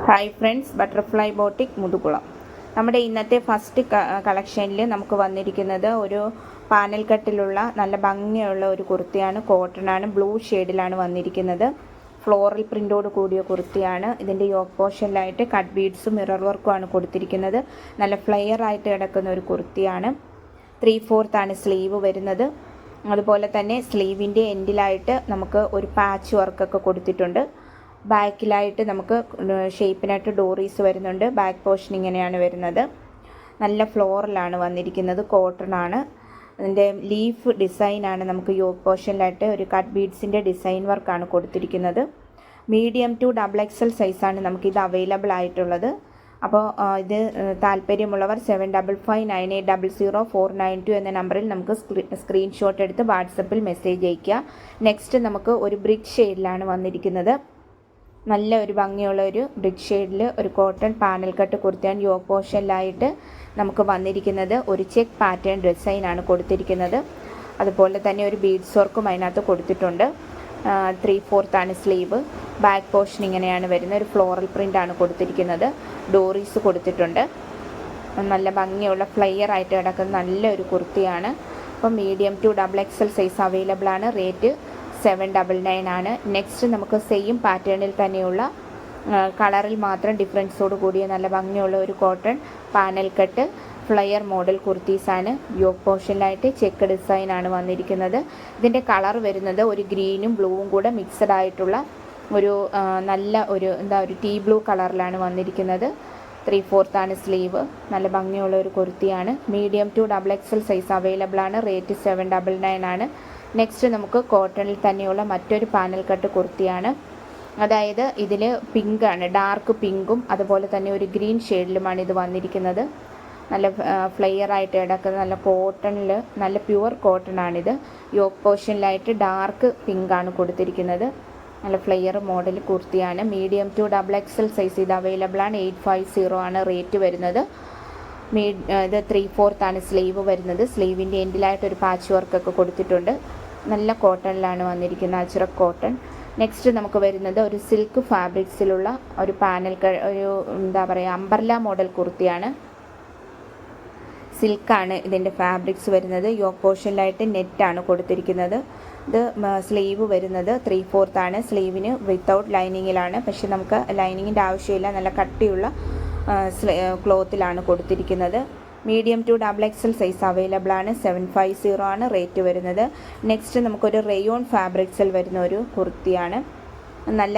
Hi friends, butterfly boutique Muthukulam. നമ്മുടെ ഇന്നത്തെ first കളക്ഷനിൽ നമുക്ക് വന്നിരിക്കുന്നത് ഒരു പാനൽ കട്ടിലുള്ള നല്ല ഭംഗിയുള്ള ഒരു കുർത്തിയാണ്. കോട്ടണാണ്, ബ്ലൂ ഷെയ്ഡിലാണ് വന്നിരിക്കുന്നത്. ഫ്ലോറൽ പ്രിൻ്റോട് കൂടിയ കുർത്തിയാണ്. ഇതിൻ്റെ യോക്ക് പോർഷനിലായിട്ട് കട്ട് ബീഡ്സും മിറർ വർക്കുമാണ് കൊടുത്തിരിക്കുന്നത്. നല്ല ഫ്ലെയർ ആയിട്ട് കിടക്കുന്ന ഒരു കുർത്തിയാണ്. 3/4 സ്ലീവ് വരുന്നത്. അതുപോലെ തന്നെ സ്ലീവിൻ്റെ എൻഡിലായിട്ട് നമുക്ക് ഒരു പാച്ച് വർക്കൊക്കെ കൊടുത്തിട്ടുണ്ട്. ബാക്കിലായിട്ട് നമുക്ക് ഷേപ്പിനായിട്ട് ഡോറീസ് വരുന്നുണ്ട്. ബാക്ക് പോർഷൻ ഇങ്ങനെയാണ് വരുന്നത്. നല്ല ഫ്ലോറലാണ് വന്നിരിക്കുന്നത്. കോട്ടൺ ആണ്. അതിൻ്റെ ലീഫ് ഡിസൈനാണ് നമുക്ക് യോക്ക് പോർഷനിലായിട്ട് ഒരു കട്ട് ബീഡ്സിൻ്റെ ഡിസൈൻ വർക്കാണ് കൊടുത്തിരിക്കുന്നത്. മീഡിയം ടു XXL സൈസാണ് നമുക്കിത് അവൈലബിൾ ആയിട്ടുള്ളത്. അപ്പോൾ ഇത് താല്പര്യമുള്ളവർ 7559800492 എന്ന നമ്പറിൽ നമുക്ക് സ്ക്രീൻഷോട്ട് എടുത്ത് വാട്സപ്പിൽ മെസ്സേജ് അയയ്ക്കുക. നെക്സ്റ്റ് നമുക്ക് ഒരു ബ്രിക്ക് ഷെയ്ഡിലാണ് വന്നിരിക്കുന്നത്. നല്ല ഒരു ഭംഗിയുള്ള ഒരു ബ്രിക്ക് ഷെയ്ഡിൽ ഒരു കോട്ടൺ പാനൽ കട്ട് കുർത്തിയാണ്. യോക്ക് പോർഷനിലായിട്ട് നമുക്ക് വന്നിരിക്കുന്നത് ഒരു ചെക്ക് പാറ്റേൺ ഡിസൈനാണ് കൊടുത്തിരിക്കുന്നത്. അതുപോലെ തന്നെ ഒരു ബീഡ്സ് വർക്കും അതിനകത്ത് കൊടുത്തിട്ടുണ്ട്. 3/4 സ്ലീവ്. ബാക്ക് പോർഷൻ ഇങ്ങനെയാണ് വരുന്നത്. ഒരു ഫ്ലോറൽ പ്രിൻ്റാണ് കൊടുത്തിരിക്കുന്നത്. ഡോറീസ് കൊടുത്തിട്ടുണ്ട്. നല്ല ഭംഗിയുള്ള ഫ്ലെയർ ആയിട്ട് കിടക്കുന്ന നല്ലൊരു കുർത്തിയാണ്. അപ്പം medium to XXL size available ആണ്. റേറ്റ് 799 ആണ്. നെക്സ്റ്റ് നമുക്ക് സെയിം പാറ്റേണിൽ തന്നെയുള്ള കളറിൽ മാത്രം ഡിഫറൻസോട് കൂടിയ നല്ല ഭംഗിയുള്ള ഒരു cotton panel cut flare model കുർത്തീസാണ്. യോക്ക് പോർഷനിലായിട്ട് ചെക്ക് ഡിസൈനാണ് വന്നിരിക്കുന്നത്. ഇതിൻ്റെ കളർ വരുന്നത് ഒരു ഗ്രീനും ബ്ലൂവും കൂടെ മിക്സഡ് ആയിട്ടുള്ള ഒരു നല്ല ഒരു ഒരു ടീ ബ്ലൂ കളറിലാണ് വന്നിരിക്കുന്നത്. 3/4 സ്ലീവ്. നല്ല ഭംഗിയുള്ള ഒരു കുർത്തിയാണ്. Medium to XXL size available ആണ്. റേറ്റ് 799 ആണ്. നെക്സ്റ്റ് നമുക്ക് കോട്ടണിൽ തന്നെയുള്ള മറ്റൊരു പാനൽ കട്ട് കുർത്തിയാണ്. അതായത് ഇതിൽ പിങ്കാണ്, ഡാർക്ക് പിങ്കും അതുപോലെ തന്നെ ഒരു ഗ്രീൻ ഷെയ്ഡിലുമാണ് ഇത് വന്നിരിക്കുന്നത്. നല്ല ഫ്ലെയർ ആയിട്ട് കിടക്കുന്ന നല്ല കോട്ടണിൽ നല്ല പ്യുവർ കോട്ടൺ ആണിത്. യോക്ക് പോർഷനിലായിട്ട് ഡാർക്ക് പിങ്കാണ് കൊടുത്തിരിക്കുന്നത്. നല്ല ഫ്ലെയർ മോഡൽ കുർത്തിയാണ്. മീഡിയം ടു XXL സൈസ് ഇത് അവൈലബിൾ ആണ്. 850 ആണ് റേറ്റ് വരുന്നത്. ഇത് 3/4 സ്ലീവ് വരുന്നത്. സ്ലീവിൻ്റെ എൻഡിലായിട്ട് ഒരു പാച്ച് വർക്കൊക്കെ കൊടുത്തിട്ടുണ്ട്. നല്ല കോട്ടണിലാണ് വന്നിരിക്കുന്നത്, അജ്രക് കോട്ടൺ. നെക്സ്റ്റ് നമുക്ക് വരുന്നത് ഒരു സിൽക്ക് ഫാബ്രിക്സിലുള്ള ഒരു പാനൽ ഒരു അംബർല മോഡൽ കുർത്തിയാണ്. സിൽക്കാണ് ഇതിൻ്റെ ഫാബ്രിക്സ് വരുന്നത്. യോക്ക് പോർഷനിലായിട്ട് നെറ്റാണ് കൊടുത്തിരിക്കുന്നത്. ഇത് സ്ലീവ് വരുന്നത് 3/4 സ്ലീവിന് വിത്തൗട്ട് ലൈനിങ്ങിലാണ്. പക്ഷെ നമുക്ക് ലൈനിങ്ങിൻ്റെ ആവശ്യമില്ല. നല്ല കട്ടിയുള്ള ക്ലോത്തിലാണ് കൊടുത്തിരിക്കുന്നത്. Medium to XXL size available ആണ്. 750 ആണ് റേറ്റ് വരുന്നത്. നെക്സ്റ്റ് നമുക്കൊരു റെയോൺ ഫാബ്രിക്സിൽ വരുന്ന ഒരു കുർത്തിയാണ്. നല്ല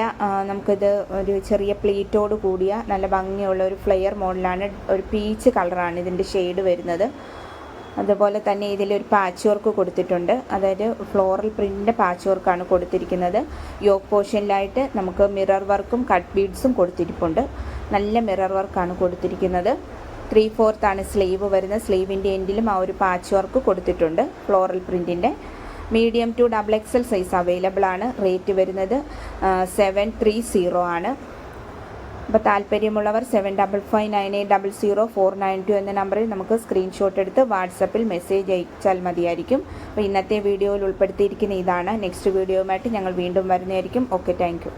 നമുക്കിത് ഒരു ചെറിയ പ്ലീറ്റോട് കൂടിയ നല്ല ഭംഗിയുള്ള ഒരു ഫ്ലെയർ മോഡലാണ്. ഒരു പീച്ച് കളറാണ് ഇതിൻ്റെ ഷെയ്ഡ് വരുന്നത്. അതുപോലെ തന്നെ ഇതിലൊരു പാച്ച് വർക്ക് കൊടുത്തിട്ടുണ്ട്. അതായത് ഫ്ലോറൽ പ്രിൻ്റിൻ്റെ പാച്ച് വർക്കാണ് കൊടുത്തിരിക്കുന്നത്. യോക്ക് പോർഷനിലായിട്ട് നമുക്ക് മിറർ വർക്കും കട്ട് ബീഡ്സും കൊടുത്തിരിപ്പുണ്ട്. നല്ല മിറർ വർക്കാണ് കൊടുത്തിരിക്കുന്നത്. 3/4 സ്ലീവ് വരുന്ന. സ്ലീവിൻ്റെ എൻഡിലും ആ ഒരു പാച്ച് വർക്ക് കൊടുത്തിട്ടുണ്ട് ഫ്ലോറൽ പ്രിൻറ്റിൻ്റെ. Medium to XXL size available ആണ്. റേറ്റ് വരുന്നത് 730 ആണ്. അപ്പോൾ താല്പര്യമുള്ളവർ 7559800492 എന്ന നമ്പറിൽ നമുക്ക് സ്ക്രീൻഷോട്ട് എടുത്ത് വാട്സപ്പിൽ മെസ്സേജ് അയച്ചാൽ മതിയായിരിക്കും. അപ്പോൾ ഇന്നത്തെ വീഡിയോയിൽ ഉൾപ്പെടുത്തിയിരിക്കുന്ന ഇതാണ്. നെക്സ്റ്റ് വീഡിയോയുമായിട്ട് ഞങ്ങൾ വീണ്ടും വരുന്നതായിരിക്കും. Okay, thank you.